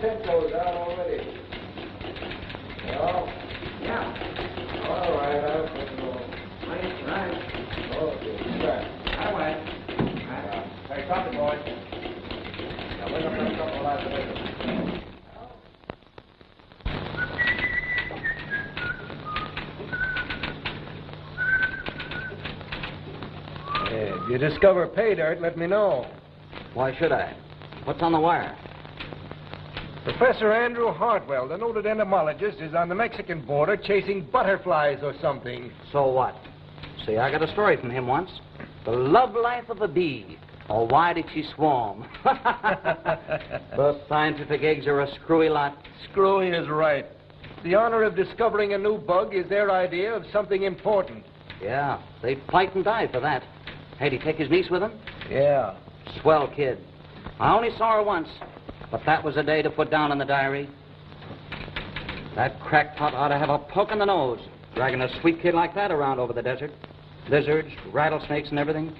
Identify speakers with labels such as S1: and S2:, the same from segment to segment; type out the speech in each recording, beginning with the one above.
S1: tent goes out already. No?
S2: Yeah.
S1: All right, I'll go.
S2: Right.
S1: Okay, right.
S2: I went.
S1: Hey, stop it, boys. Now, bring up that couple of lads. If you discover pay dirt, let me know.
S2: Why should I? What's on the wire?
S1: Professor Andrew Hartwell, the noted entomologist, is on the Mexican border chasing butterflies or something.
S2: So what? See, I got a story from him once. The love life of a bee. Or why did she swarm? Those scientific eggs are a screwy lot.
S1: Screwy is right. The honor of discovering a new bug is their idea of something important.
S2: Yeah, they'd fight and die for that. Had he take his niece with him?
S1: Yeah.
S2: Swell kid. I only saw her once, but that was a day to put down in the diary. That crackpot ought to have a poke in the nose, dragging a sweet kid like that around over the desert. Lizards, rattlesnakes, and everything.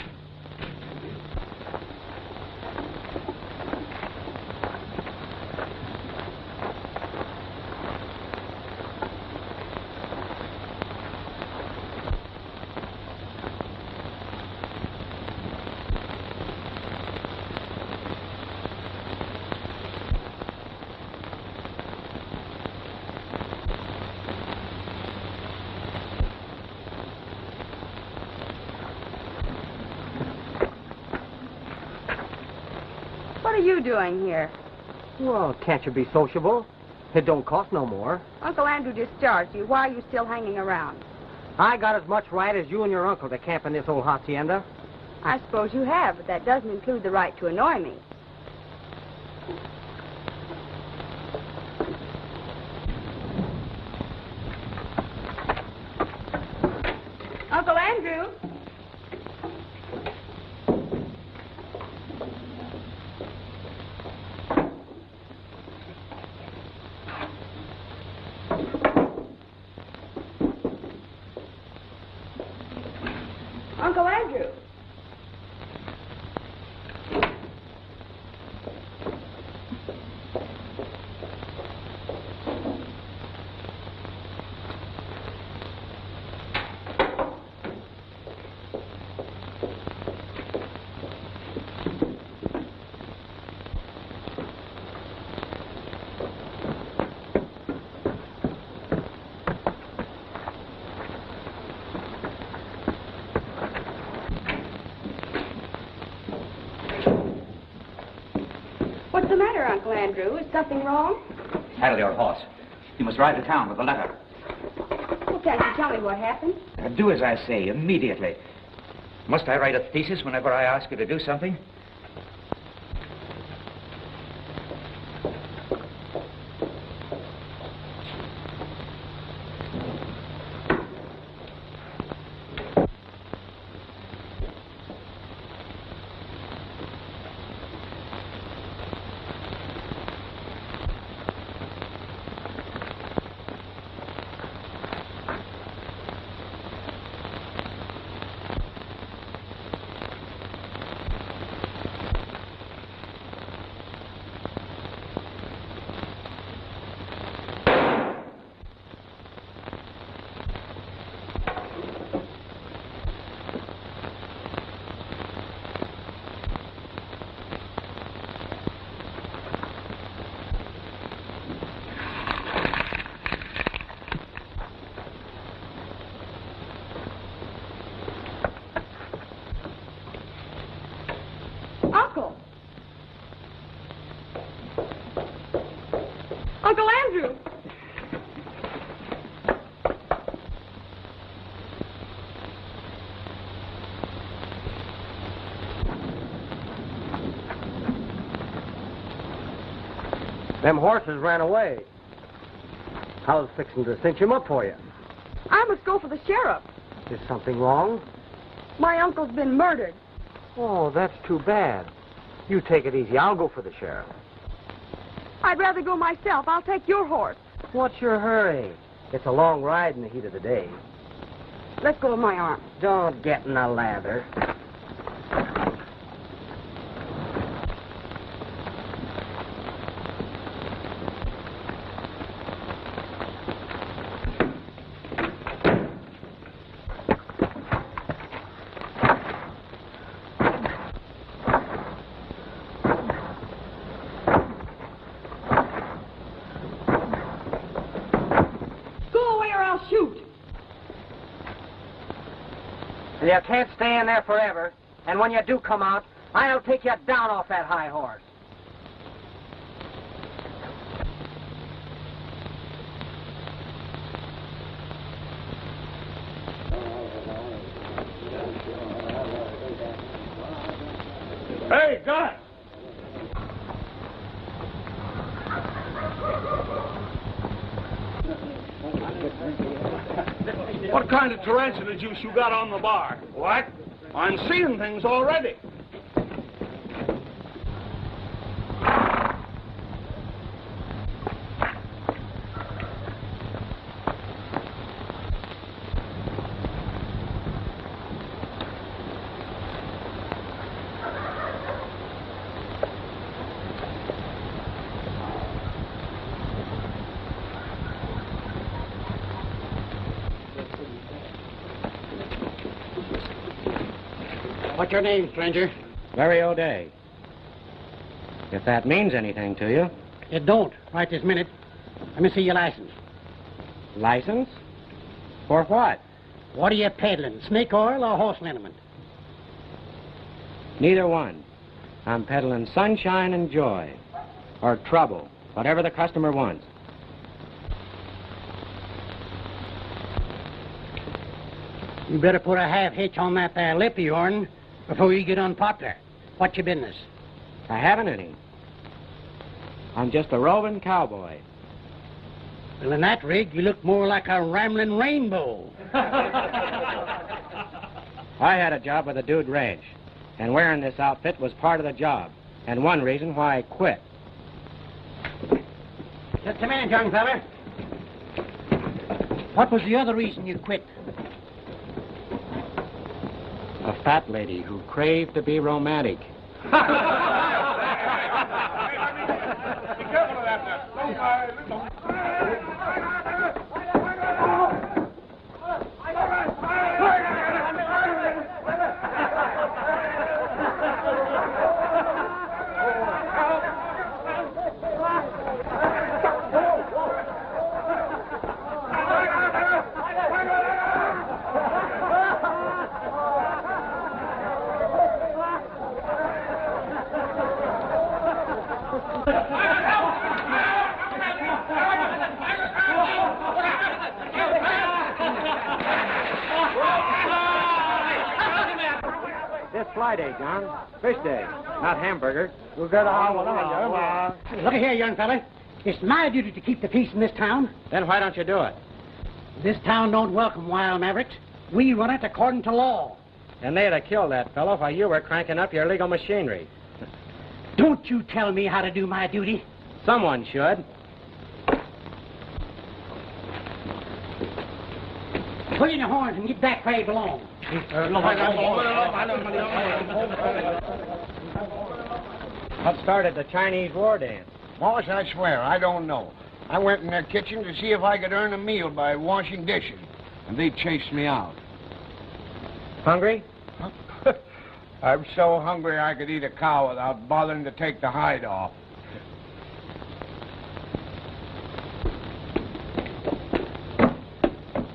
S3: What are you doing here?
S4: Well, can't you be sociable? It don't cost no more.
S3: Uncle Andrew discharged you. Why are you still hanging around?
S4: I got as much right as you and your uncle to camp in this old hacienda.
S3: I suppose you have, but that doesn't include the right to annoy me. Uncle Andrew? Uncle Andrew. What's the matter, Uncle Andrew? Is something wrong?
S5: Saddle your horse. You must ride to town with the letter.
S3: Well, can't you tell me what happened?
S5: Do as I say, immediately. Must I write a thesis whenever I ask you to do something?
S3: Uncle! Uncle Andrew!
S4: Them horses ran away. I was fixing to cinch him up for you.
S3: I must go for the sheriff.
S4: Is something wrong?
S3: My uncle's been murdered.
S4: Oh, that's too bad. You take it easy. I'll go for the sheriff.
S3: I'd rather go myself. I'll take your horse.
S4: What's your hurry? It's a long ride in the heat of the day.
S3: Let go of my arm.
S4: Don't get in a lather. Well, you can't stay in there forever. And when you do come out, I'll take you down off that high horse.
S6: Hey, gun! What kind of tarantula juice you got on the bar? What? I'm seeing things already.
S7: What's your name, stranger?
S4: Larry O'Day. If that means anything to you.
S7: It don't, right this minute. Let me see your license.
S4: License? For what?
S7: What are you peddling, snake oil or horse liniment?
S4: Neither one. I'm peddling sunshine and joy. Or trouble. Whatever the customer wants.
S7: You better put a half hitch on that there lip of yourn before you get unpopular. What's your business?
S4: I haven't any. I'm just a roving cowboy.
S7: Well, in that rig, you look more like a rambling rainbow.
S4: I had a job with a dude ranch, and wearing this outfit was part of the job, and one reason why I quit.
S7: Just a minute, young fella. What was the other reason you quit?
S4: A fat lady who craved to be romantic.
S6: Be careful of that now.
S4: This fly day, John. Fish day, not hamburger. We'll go to Howard.
S7: Look here, young fella. It's my duty to keep the peace in this town.
S4: Then why don't you do it?
S7: This town don't welcome wild mavericks. We run it according to law.
S4: And they'd have killed that fellow while you were cranking up your legal machinery.
S7: Don't you tell me how to do my duty.
S4: Someone should.
S7: Pull in your horns and get back where you belong.
S4: What started the Chinese war dance?
S8: Boss, I swear, I don't know. I went in their kitchen to see if I could earn a meal by washing dishes, and they chased me out.
S4: Hungry?
S8: I'm so hungry I could eat a cow without bothering to take the hide off.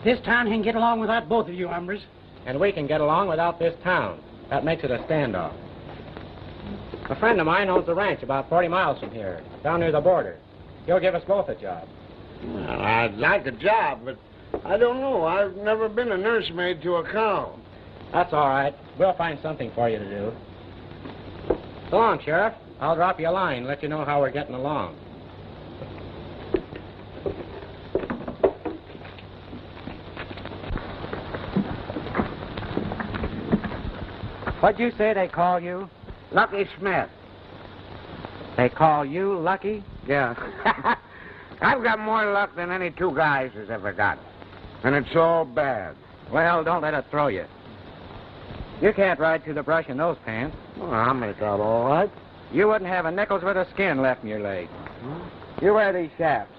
S7: This town can get along without both of you hombres.
S4: And we can get along without this town. That makes it a standoff. A friend of mine owns a ranch about 40 miles from here, down near the border. He'll give us both a job.
S8: Well, I'd like a job, but I don't know. I've never been a nursemaid to a cow.
S4: That's all right. We'll find something for you to do. So long, Sheriff. I'll drop you a line, let you know how we're getting along. What'd you say they call you?
S8: Lucky Smith.
S4: They call you Lucky?
S8: Yeah. I've got more luck than any two guys has ever got. And it's all bad.
S4: Well, don't let it throw you. You can't ride through the brush in those pants.
S8: Well, I'll make out all right.
S4: You wouldn't have a nickel's worth of skin left in your leg. You wear these chaps.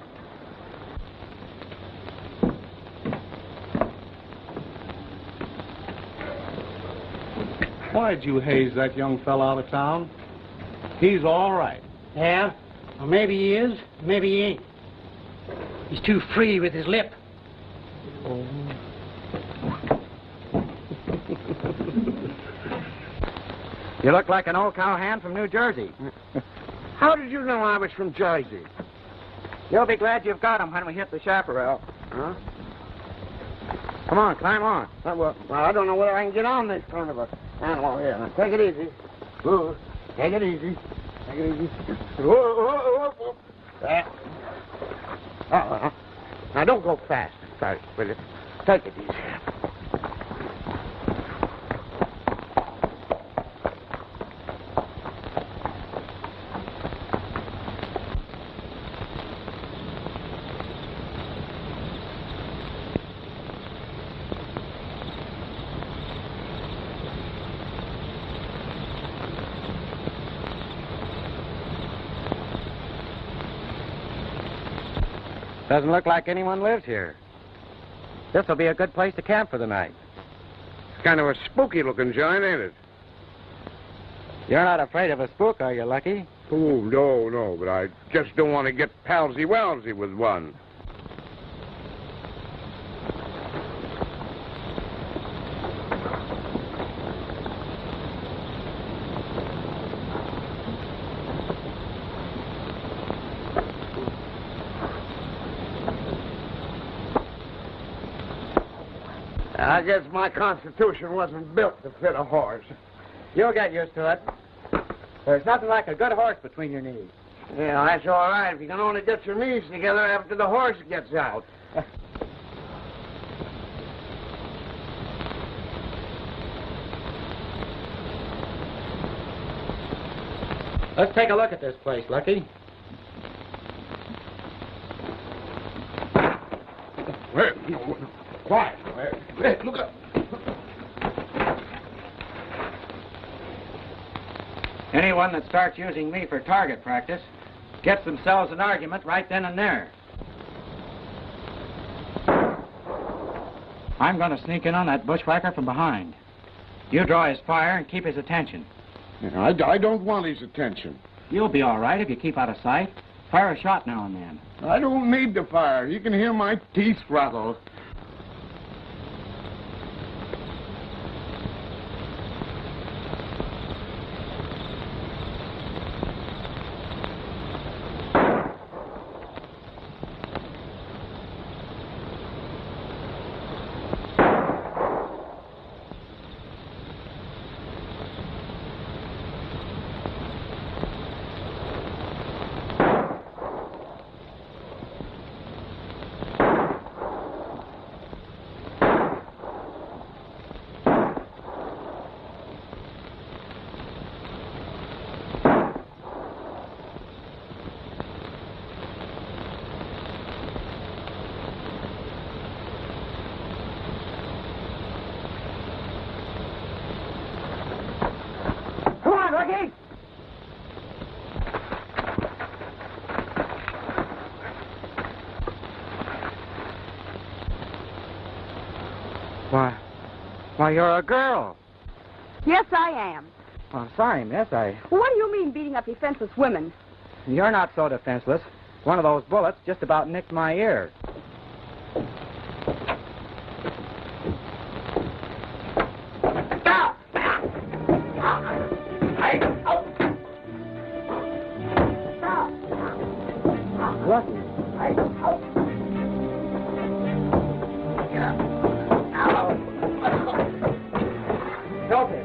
S6: Why'd you haze that young fella out of town? He's all right.
S7: Yeah? Well, maybe he is, maybe he ain't. He's too free with his lip.
S4: You look like an old cowhand from New Jersey.
S8: How did you know I was from Jersey?
S4: You'll be glad you've got him when we hit the chaparral.
S8: Huh?
S4: Come on, climb on.
S8: Well, I don't know whether I can get on this kind of a animal here. Now, take it easy. Ooh, take it easy. Take it easy. Whoa. There. Now, don't go fast. Sorry, will you? Take it easy.
S4: Doesn't look like anyone lives here. This will be a good place to camp for the night.
S8: It's kind of a spooky-looking joint, ain't it?
S4: You're not afraid of a spook, are you, Lucky?
S8: Oh, no, but I just don't want to get palsy-walsy with one. I guess my constitution wasn't built to fit a horse.
S4: You'll get used to it. There's nothing like a good horse between your knees.
S8: Yeah, that's all right if you can only get your knees together after the horse gets out.
S4: Let's take a look at this place, Lucky.
S8: Quiet. Hey, look up.
S4: Anyone that starts using me for target practice gets themselves an argument right then and there. I'm going to sneak in on that bushwhacker from behind. You draw his fire and keep his attention.
S8: Yeah, I don't want his attention.
S4: You'll be all right if you keep out of sight. Fire a shot now and then.
S8: I don't need the fire. You can hear my teeth rattle.
S4: Why, you're a girl.
S3: Yes, I am.
S4: Oh, sorry, miss.
S3: Well, what do you mean beating up defenseless women?
S4: You're not so defenseless. One of those bullets just about nicked my ear.
S8: Stop!
S4: Lucky. Help him.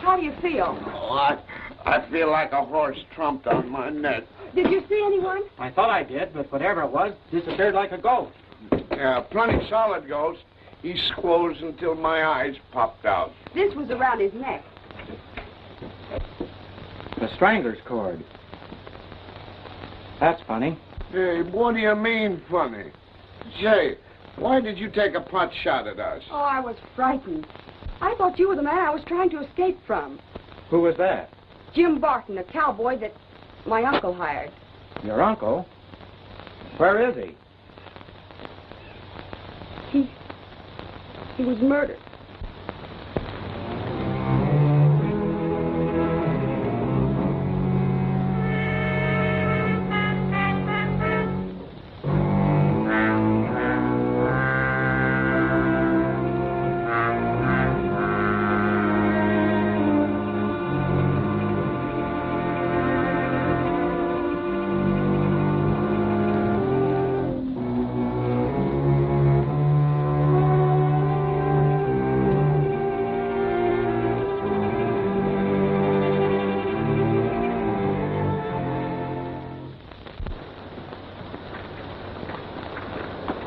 S3: How do you feel?
S8: Oh, I feel like a horse trumped on my neck.
S3: Did you see anyone?
S4: I thought I did, but whatever it was, disappeared like a ghost.
S8: Yeah, plenty solid ghost.
S6: He squoze until my eyes popped out.
S3: This was around his neck.
S4: The strangler's cord. That's funny.
S6: Hey, what do you mean, funny? Say, why did you take a pot shot at us?
S3: Oh, I was frightened. I thought you were the man I was trying to escape from.
S4: Who was that?
S3: Jim Barton, a cowboy that my uncle hired.
S4: Your uncle? Where is he?
S3: He was murdered.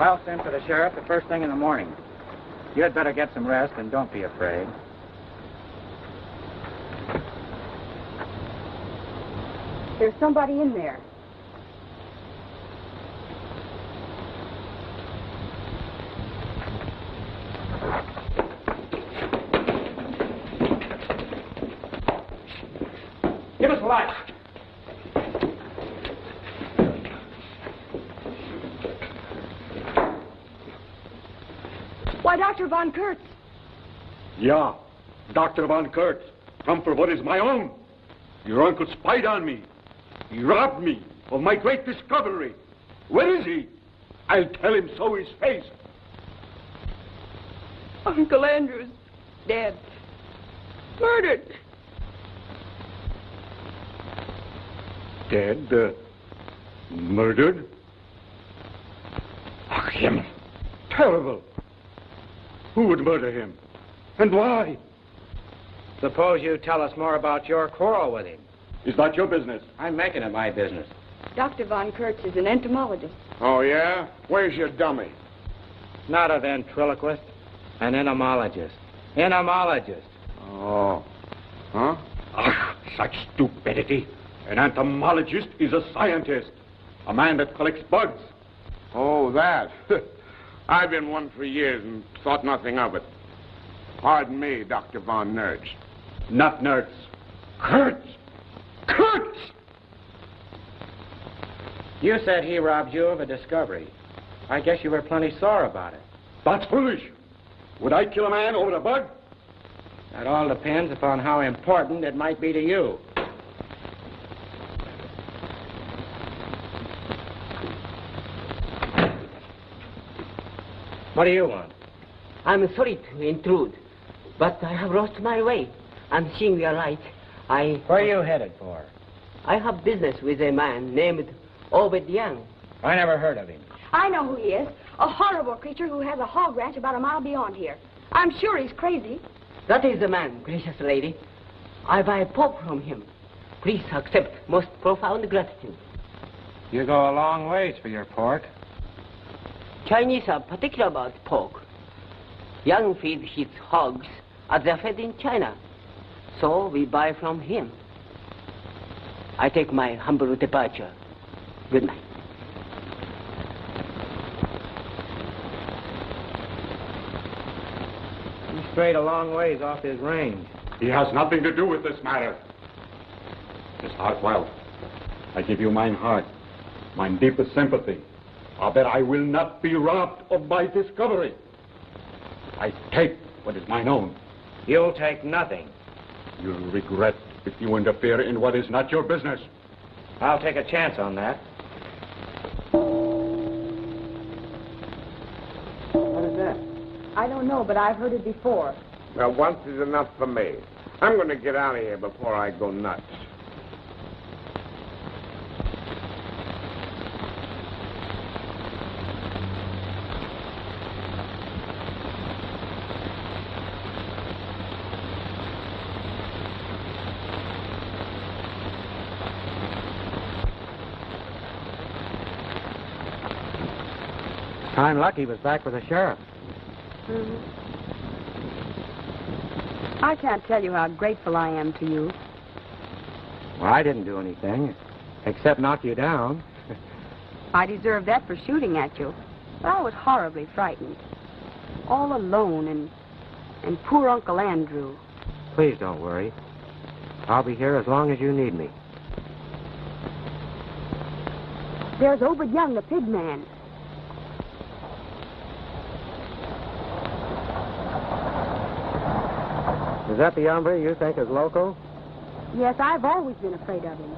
S4: I'll send for the sheriff the first thing in the morning. You'd better get some rest and don't be afraid.
S3: There's somebody in there.
S4: Give us a light.
S3: Why, Dr. Von Kurtz.
S9: Yeah, Dr. Von Kurtz. Come for what is my own. Your uncle spied on me. He robbed me of my great discovery. Where is he? I'll tell him so his face.
S3: Uncle Andrew's dead. Murdered.
S9: Dead? Murdered? Ach, him. Terrible. Who would murder him? And why?
S4: Suppose you tell us more about your quarrel with him.
S9: Is that your business?
S4: I'm making it my business.
S3: Dr. Von Kurtz is an entomologist.
S6: Oh, yeah? Where's your dummy?
S4: Not a ventriloquist, an entomologist. Entomologist.
S6: Oh. Huh?
S9: Ach, such stupidity. An entomologist is a scientist. A man that collects bugs.
S6: Oh, that. I've been one for years and thought nothing of it. Pardon me, Dr. Von Nertz.
S9: Not Nertz. Kurtz! Kurtz!
S4: You said he robbed you of a discovery. I guess you were plenty sore about it.
S9: That's foolish. Would I kill a man over a bug?
S4: That all depends upon how important it might be to you. What do you want?
S10: I'm sorry to intrude, but I have lost my way. I'm seeing your light.
S4: Where are you headed for?
S10: I have business with a man named Obed Young.
S4: I never heard of him.
S3: I know who he is. A horrible creature who has a hog ranch about a mile beyond here. I'm sure he's crazy.
S10: That is the man, gracious lady. I buy pork from him. Please accept most profound gratitude.
S4: You go a long ways for your pork.
S10: Chinese are particular about pork. Young feeds his hogs as they're fed in China. So we buy from him. I take my humble departure. Good night.
S4: He strayed a long ways off his range.
S9: He has nothing to do with this matter. Miss Hartwell, I give you mine heart, mine deepest sympathy. I bet I will not be robbed of my discovery. I take what is mine own.
S4: You'll take nothing.
S9: You'll regret if you interfere in what is not your business.
S4: I'll take a chance on that. What is that?
S3: I don't know, but I've heard it before.
S6: Now, once is enough for me. I'm going to get out of here before I go nuts.
S4: I'm lucky he was back with the sheriff.
S3: I can't tell you how grateful I am to you.
S4: Well, I didn't do anything, except knock you down.
S3: I deserve that for shooting at you. But I was horribly frightened. All alone and poor Uncle Andrew.
S4: Please don't worry. I'll be here as long as you need me.
S3: There's Obed Young, the pig man.
S4: Is that the hombre you think is loco?
S3: Yes, I've always been afraid of him.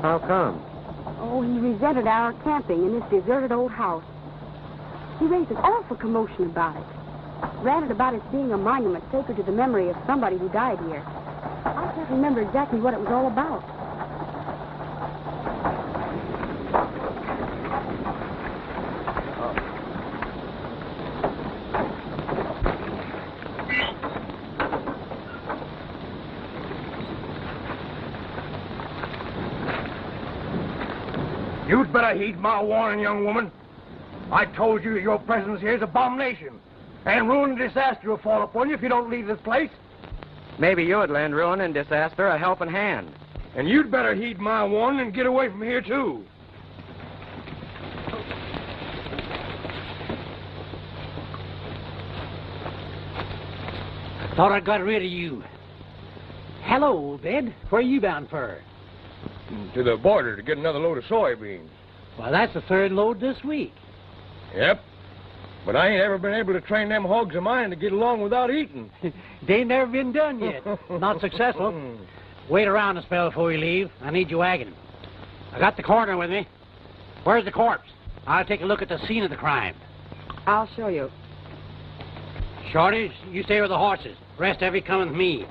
S4: How come?
S3: Oh, he resented our camping in this deserted old house. He raised an awful commotion about it. Ranted about its being a monument sacred to the memory of somebody who died here. I can't remember exactly what it was all about.
S8: You'd better heed my warning, young woman. I told you your presence here is abomination. And ruin and disaster will fall upon you if you don't leave this place.
S4: Maybe you would lend ruin and disaster a helping hand.
S8: And you'd better heed my warning and get away from here, too.
S7: I thought I got rid of you. Hello, Obed. Where are you bound for?
S8: To the border to get another load of soybeans.
S7: Well, that's the third load this week.
S8: Yep. But I ain't ever been able to train them hogs of mine to get along without eating.
S7: They ain't never been done yet. Not successful. Wait around a spell before you leave. I need your wagon. I got the coroner with me. Where's the corpse? I'll take a look at the scene of the crime.
S3: I'll show you.
S7: Shorties, you stay with the horses. Rest of you come with me.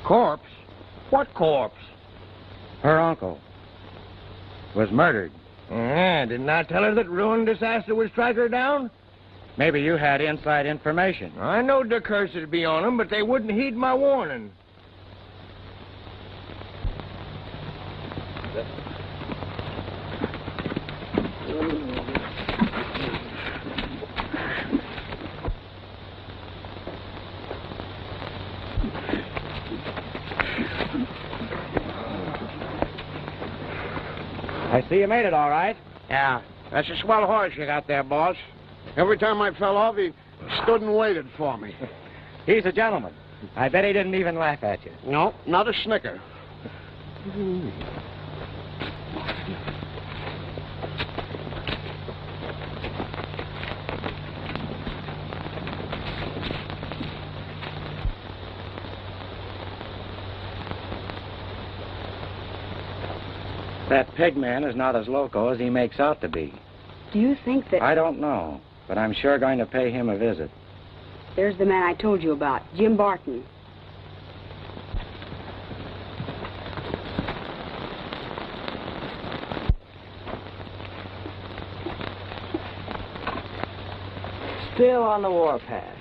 S8: Corpse? What corpse?
S4: Her uncle was murdered.
S8: Didn't I tell her that ruin and disaster would strike her down?
S4: Maybe you had inside information.
S8: I knowed the curse would be on them, but they wouldn't heed my warning.
S4: I see you made it all right.
S8: Yeah, that's a swell horse you got there, boss. Every time I fell off, he stood and waited for me.
S4: He's a gentleman. I bet he didn't even laugh at you.
S8: No, not a snicker.
S4: That pig man is not as loco as he makes out to be.
S3: Do you think that...
S4: I don't know, but I'm sure going to pay him a visit.
S3: There's the man I told you about, Jim Barton.
S10: Still on the warpath.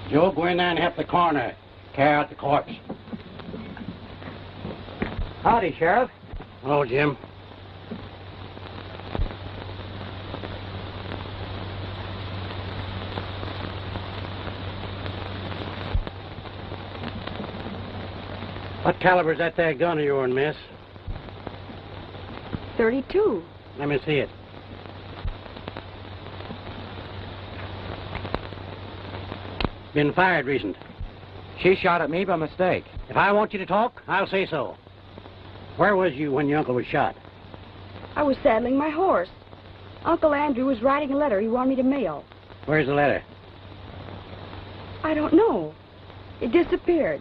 S7: Joe, go in there and help the coroner carry out the corpse.
S10: Howdy, Sheriff.
S7: Hello, Jim. What caliber's that there gun of yours, miss?
S3: 32.
S7: Let me see it. Been fired recent.
S4: She shot at me by mistake.
S7: If I want you to talk, I'll say so. Where was you when your uncle was shot?
S3: I was saddling my horse. Uncle Andrew was writing a letter he wanted me to mail.
S7: Where's the letter?
S3: I don't know. It disappeared.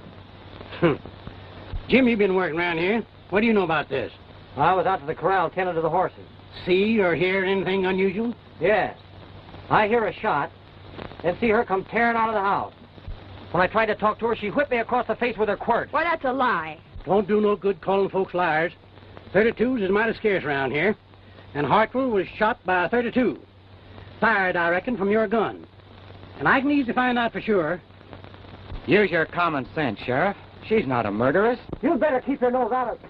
S7: Jim, you've been working around here. What do you know about this?
S10: I was out to the corral tending to the horses.
S7: See or hear anything unusual?
S10: Yes. I hear a shot, then see her come tearing out of the house. When I tried to talk to her, she whipped me across the face with her quirt.
S3: Why, that's a lie.
S7: Don't do no good calling folks liars. 32s is mighty scarce around here. And Hartwell was shot by a 32. Fired, I reckon, from your gun. And I can easily find out for sure.
S4: Use your common sense, Sheriff. She's not a murderess.
S10: You'd better keep your nose out of it.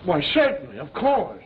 S8: Why, certainly, of course.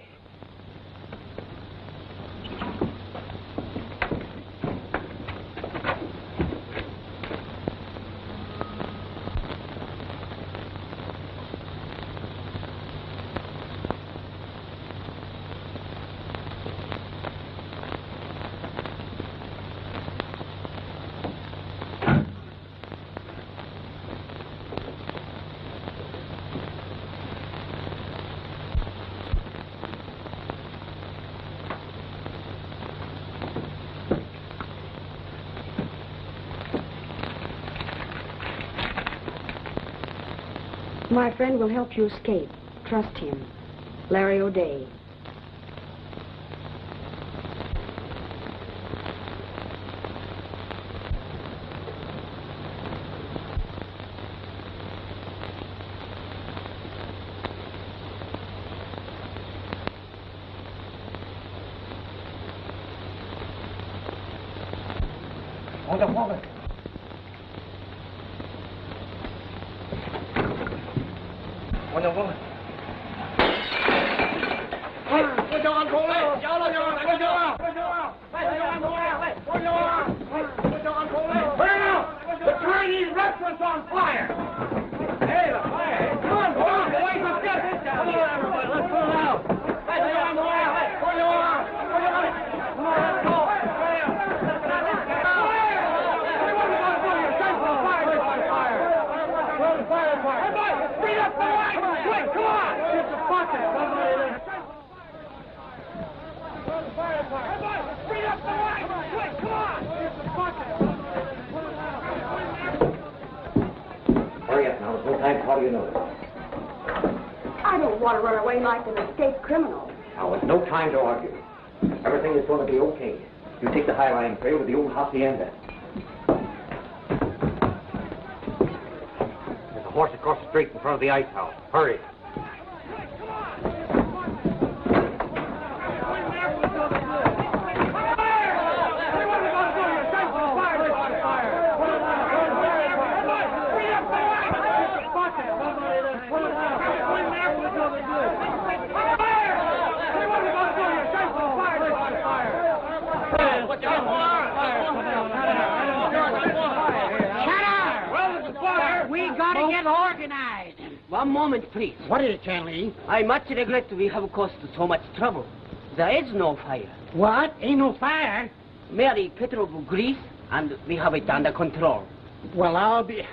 S3: My friend will help you escape. Trust him. Larry O'Day.
S8: Hold up, hold up. Wonder woman. The Chinese restaurant's on fire! Hey, the fire! Come on, boys, let's get this down. Come on, everybody, let's put it out. Come on, let's go. Speed up the light! Quick, come on! Get the bucket! Speed up the light! Quick, come on! Get the bucket!
S2: Hurry up now. There's no time to call you notice.
S3: I don't want to run away like an escaped criminal.
S2: Now, it's no time to argue. Everything is going to be okay. You take the High Line trail to the old hacienda. There's a horse across the street in front of the ice house. Hurry.
S7: We gotta get organized.
S10: One moment, please.
S7: What is it, Chanley?
S10: I much regret we have caused so much trouble. There is no fire.
S7: What? Ain't no fire?
S10: Merely petrol grease, and we have it under control.
S7: Well, I'll be...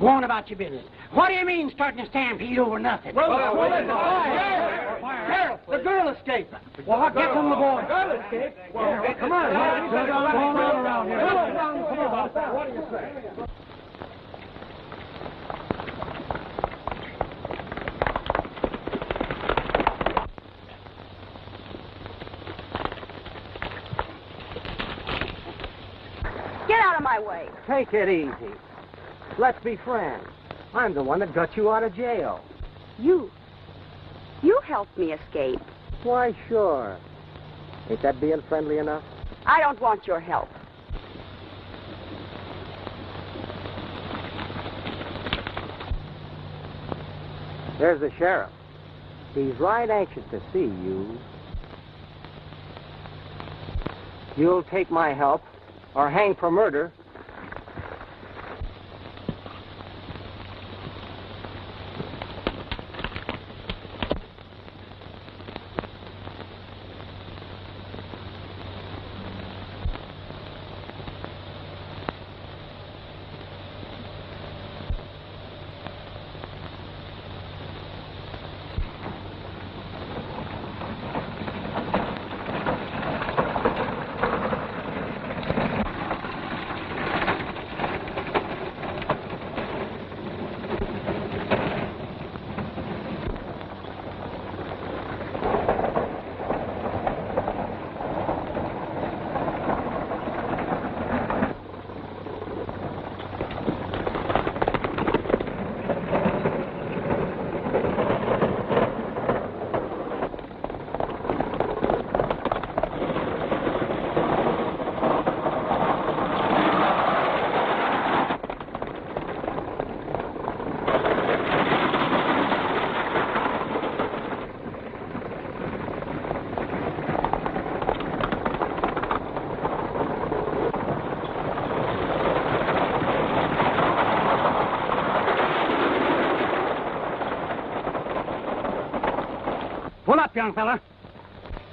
S7: Go on about your business. What do you mean starting a stampede over nothing?
S8: The girl escaped.
S7: Well, what gets on the board?
S8: The girl escaped? Well, come on. Come on. What do you say?
S3: Get out of my way.
S11: Take it easy. Let's be friends. I'm the one that got you out of jail.
S3: You helped me escape.
S11: Why, sure. Ain't that being friendly enough?
S3: I don't want your help.
S11: There's the sheriff. He's right anxious to see you. You'll take my help or hang for murder.
S7: Pull up, young fella.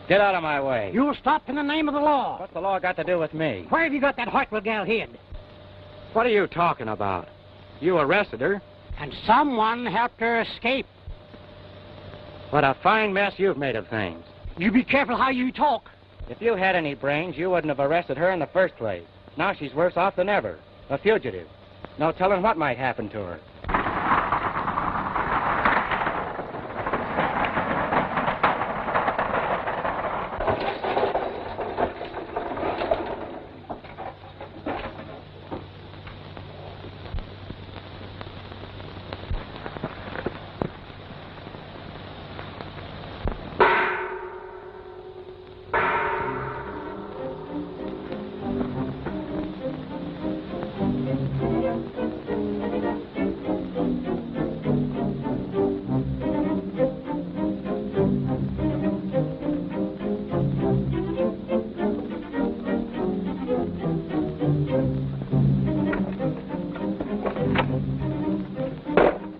S4: Get out of my way.
S7: You'll stop in the name of the law.
S4: What's the law got to do with me?
S7: Where have you got that Hartwell gal hid?
S4: What are you talking about? You arrested her.
S7: And someone helped her escape.
S4: What a fine mess you've made of things.
S7: You be careful how you talk.
S4: If you had any brains, you wouldn't have arrested her in the first place. Now she's worse off than ever. A fugitive. No telling what might happen to her.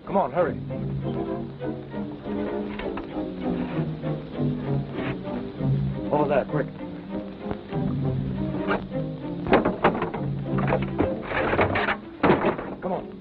S1: Come on, hurry.
S4: Over there, quick.
S1: Come on.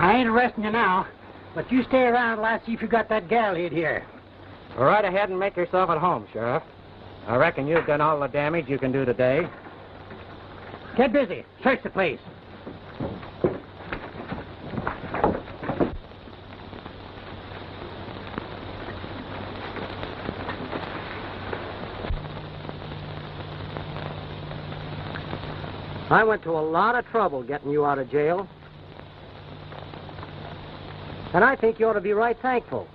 S7: I ain't arresting you now, but you stay around till I see if you got that gal hid here.
S4: Go right ahead and make yourself at home, Sheriff. I reckon you've done all the damage you can do today.
S7: Get busy. Search the place.
S11: I went to a lot of trouble getting you out of jail. And I think you ought to be right thankful.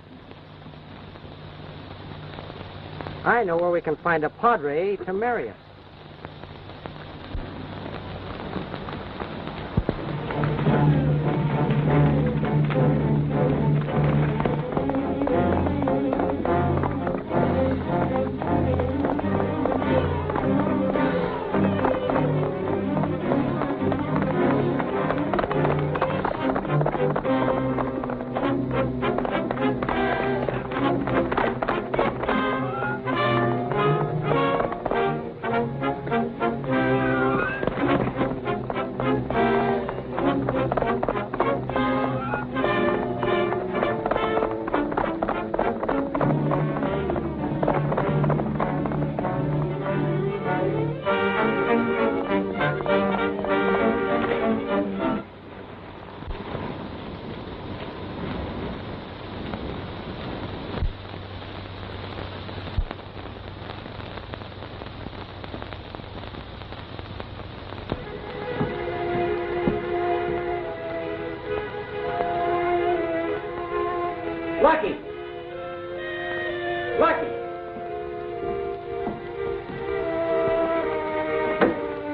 S11: I know where we can find a padre to marry us.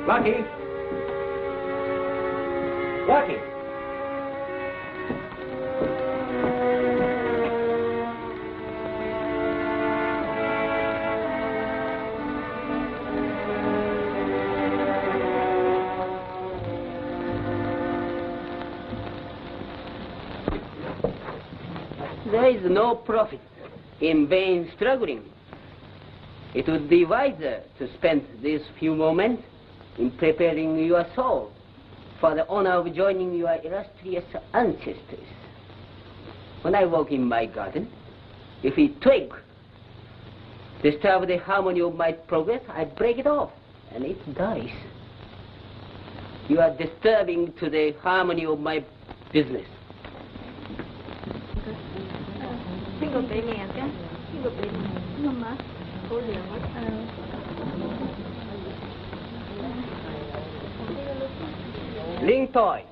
S11: Lucky. Lucky.
S10: There is no profit in vain struggling. It would be wiser to spend these few moments in preparing your soul for the honor of joining your illustrious ancestors. When I walk in my garden, if a twig disturbs the harmony of my progress, I break it off and it dies. You are disturbing to the harmony of my business. Ling toy.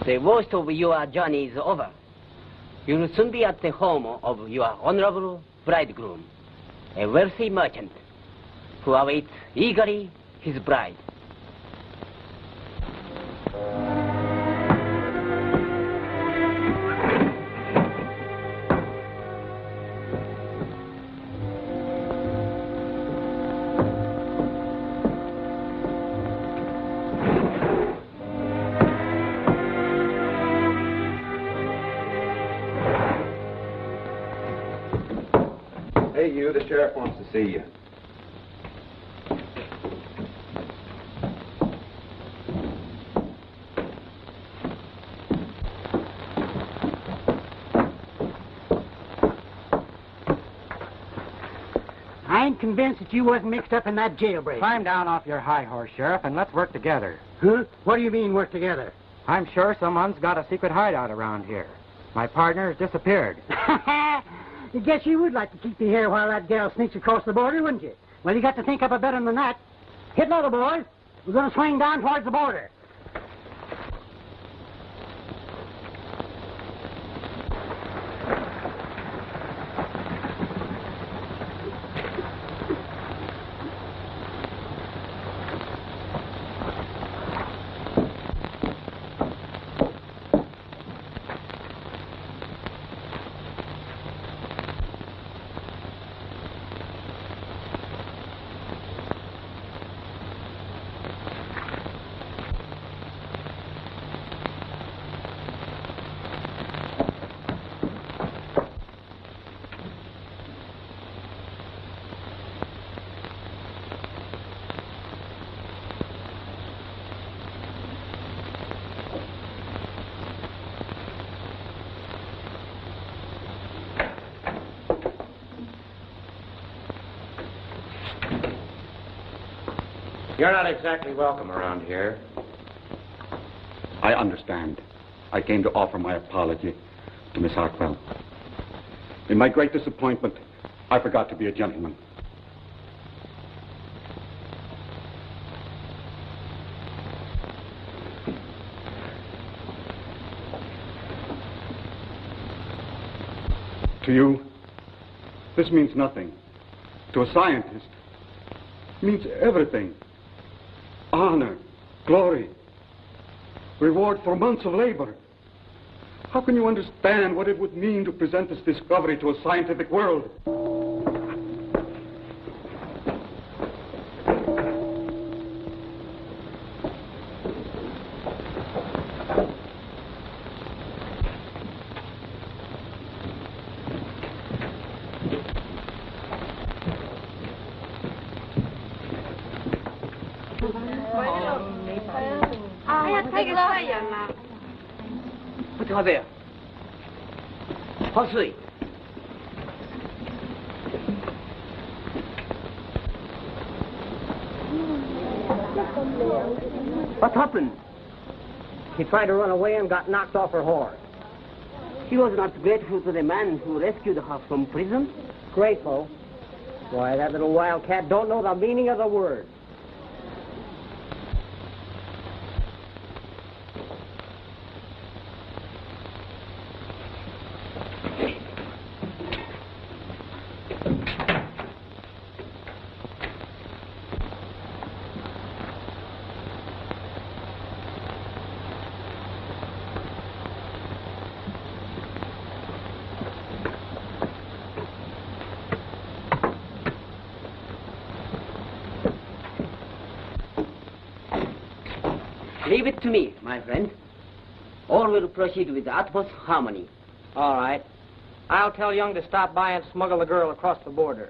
S10: The worst of your journey is over. You will soon be at the home of your honorable bridegroom, a wealthy merchant who awaits eagerly his bride.
S12: Hey, you, the sheriff wants to see you.
S7: I ain't convinced that you wasn't mixed up in that jailbreak.
S4: Climb down off your high horse, Sheriff, and let's work together.
S7: Huh? What do you mean, work together?
S4: I'm sure someone's got a secret hideout around here. My partner has disappeared.
S7: I guess you would like to keep me here while that gal sneaks across the border, wouldn't you? Well, you got to think up a better than that. Hit low, boys. We're going to swing down towards the border.
S4: You're not exactly welcome around here.
S9: I understand. I came to offer my apology to Miss Hartwell. In my great disappointment, I forgot to be a gentleman. To you, this means nothing. To a scientist, it means everything. Honor, glory, reward for months of labor. How can you understand what it would mean to present this discovery to a scientific world?
S10: 어떡하세요? 헛수이.
S11: What happened? She tried to run away and got knocked off her horse.
S10: She was not grateful to the man who rescued her from prison.
S11: Grateful? Why, that little wildcat don't know the meaning of the word.
S10: Leave it to me, my friend. All will proceed with the utmost harmony.
S4: All right. I'll tell Young to stop by and smuggle the girl across the border.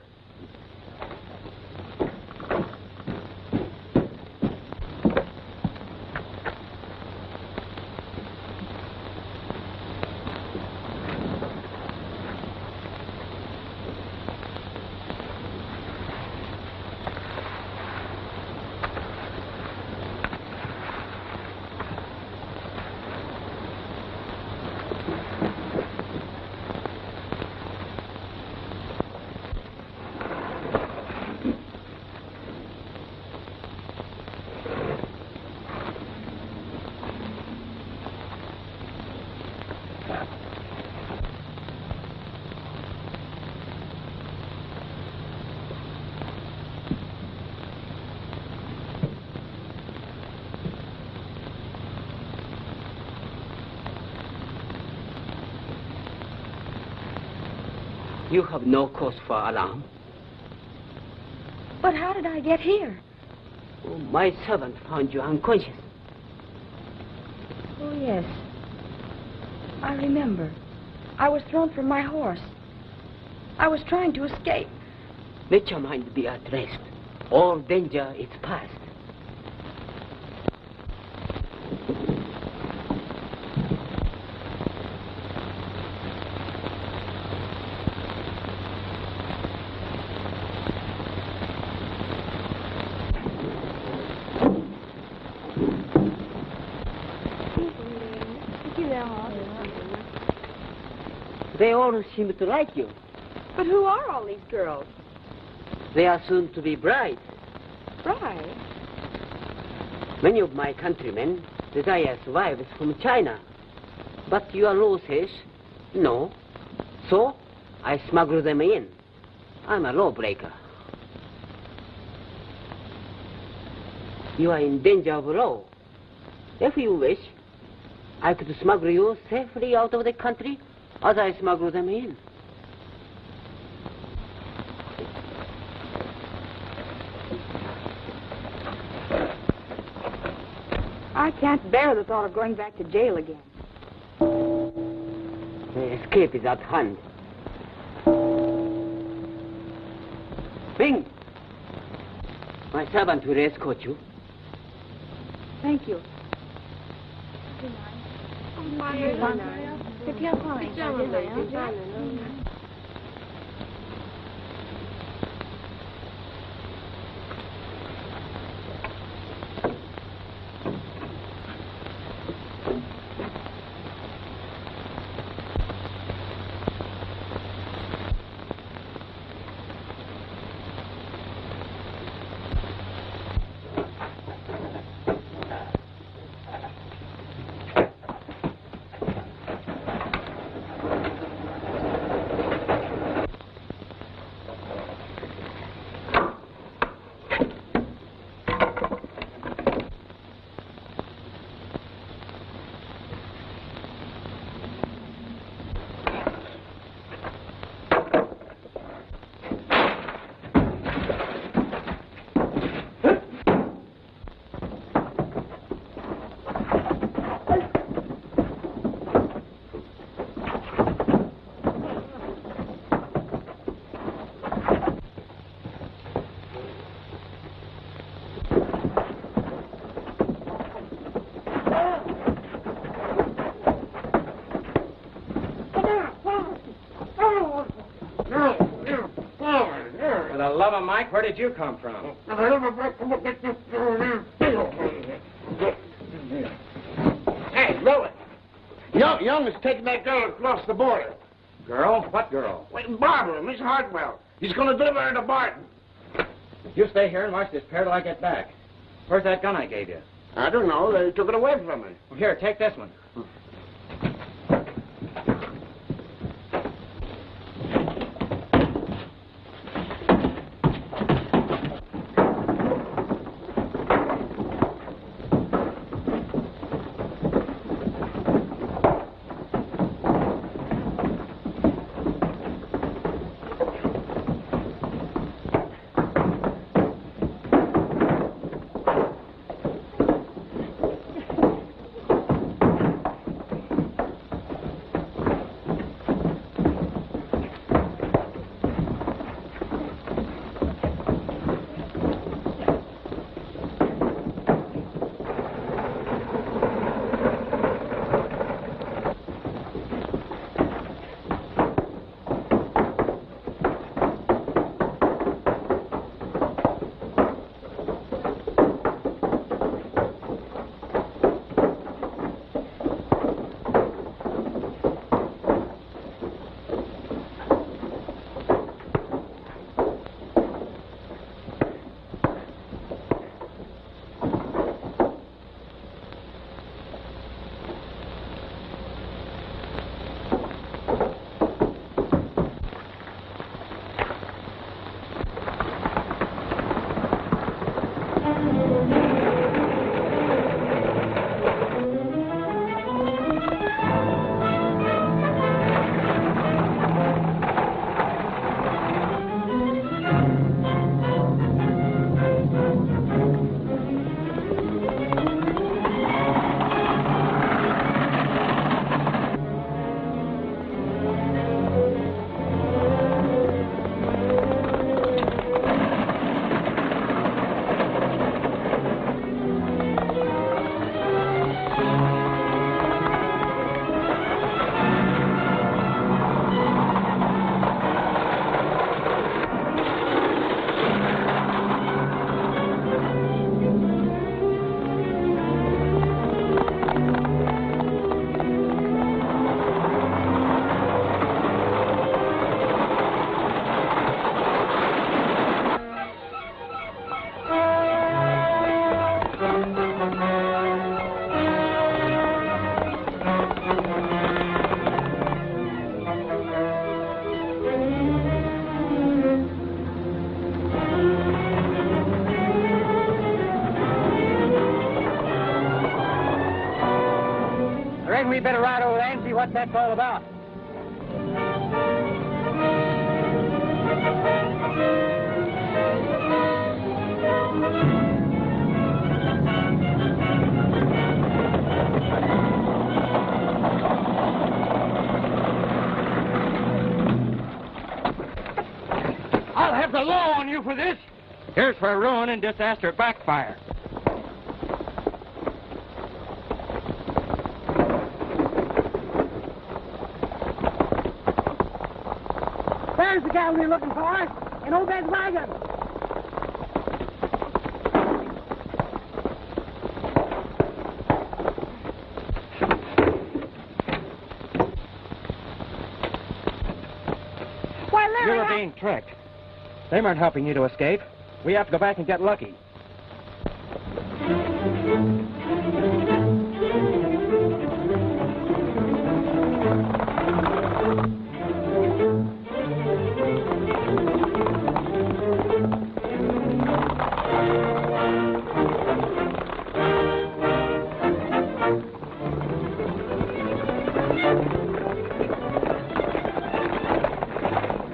S10: You have no cause for alarm.
S3: But how did I get here?
S10: Oh, my servant found you unconscious.
S3: Oh, yes. I remember. I was thrown from my horse. I was trying to escape.
S10: Let your mind be at rest. All danger is past. They all seem to like you.
S3: But who are all these girls?
S10: They are soon to be brides.
S3: Brides?
S10: Many of my countrymen desire wives from China. But your law says no. So I smuggle them in. I'm a lawbreaker. You are in danger of law. If you wish, I could smuggle you safely out of the country as I smuggle them in.
S3: I can't bear the thought of going back to jail again.
S10: The escape is at hand. Bing! My servant will escort you.
S3: Thank you.
S4: For the love of Mike, where did you come from?
S8: Hey, Lois. Young is taking that girl across the border.
S4: Girl? What girl?
S8: Wait, Barbara, Miss Hartwell. He's going to deliver her to Barton.
S4: You stay here and watch this pair till I get back. Where's that gun I gave you?
S8: I don't know. They took it away from me.
S4: Well, here, take this one.
S7: we better ride over there and see what that's all about.
S4: I'll have the law on you for this. Here's for ruin and disaster backfire.
S7: There's the guy we're looking for, in Obed's wagon. Why, Larry,
S4: You're being tricked. They weren't helping you to escape. We have to go back and get lucky.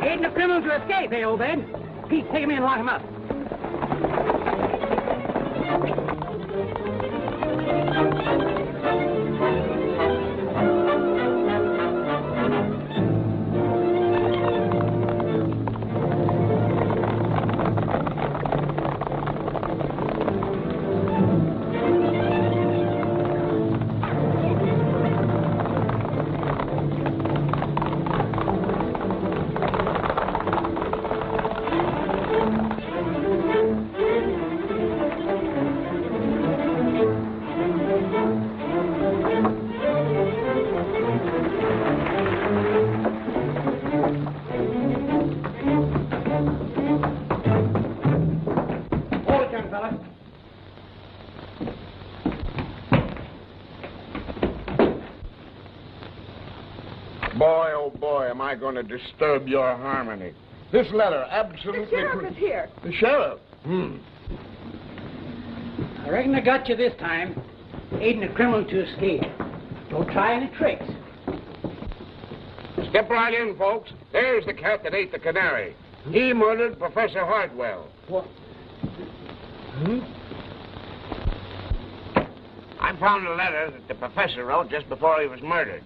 S7: Aiding a criminal to escape, eh, Obed? Pete, take him in and lock him up.
S6: Boy, oh boy, am I going to disturb your harmony. This letter absolutely...
S13: The sheriff is here.
S6: The sheriff?
S7: I reckon I got you this time. Aiding a criminal to escape. Don't try any tricks.
S6: Step right in, folks. There's the cat that ate the canary. He murdered Professor Hartwell.
S7: What?
S14: I found a letter that the professor wrote just before he was murdered.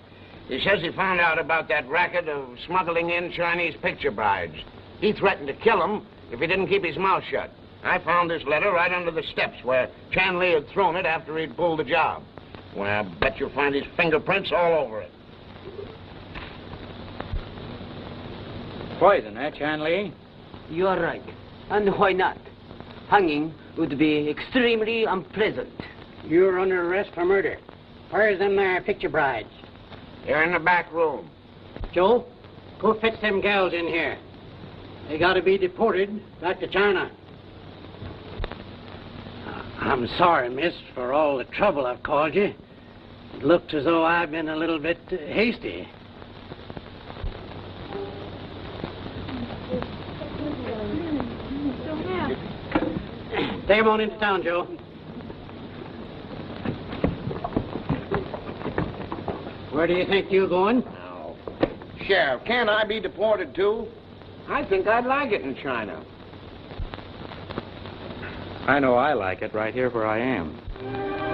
S14: He says he found out about that racket of smuggling in Chinese picture brides. He threatened to kill him if he didn't keep his mouth shut. I found this letter right under the steps where Chan Li had thrown it after he'd pulled the job. Well, I bet you'll find his fingerprints all over it.
S4: Poison, eh, Chan Li?
S10: You are right. And why not? Hanging would be extremely unpleasant.
S7: You're under arrest for murder. Where's them there picture brides?
S14: They're in the back room.
S7: Joe, go fetch them gals in here. They gotta be deported back to China. I'm sorry, miss, for all the trouble I've caused you. It looks as though I've been a little bit hasty. Take them on into town, Joe. Where do you think you're going?
S14: Now, Sheriff, can't I be deported too? I think I'd like it in China.
S4: I know I like it right here where I am.